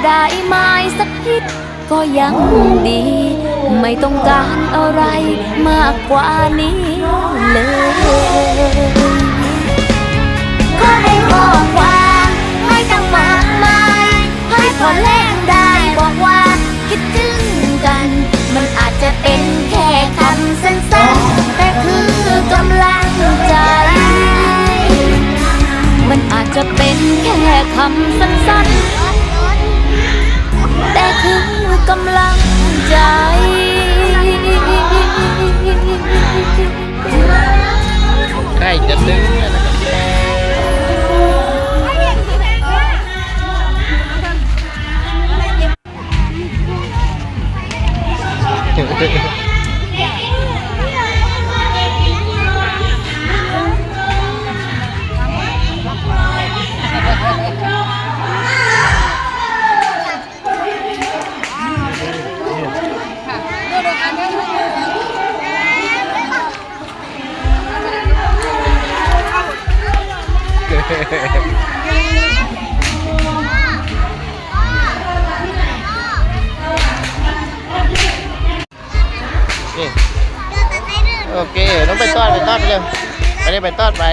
ได้ไหมสักนิดก็ยังดี ไม่ต้องการอะไรมากกว่านี้เลยขอให้ข้อความไม่ต้องมากมายให้พอแลกได้บอกว่าคิดถึงกันมันอาจจะเป็นแค่คำสั้นๆแต่คือกำลังใจมันอาจจะเป็นแค่คำสั้นๆแต่คือกำลังใจใกล้จะถึงแล้วนะครับโอเคน้องไปทอดไปเร็วไปเลยไปทอดไป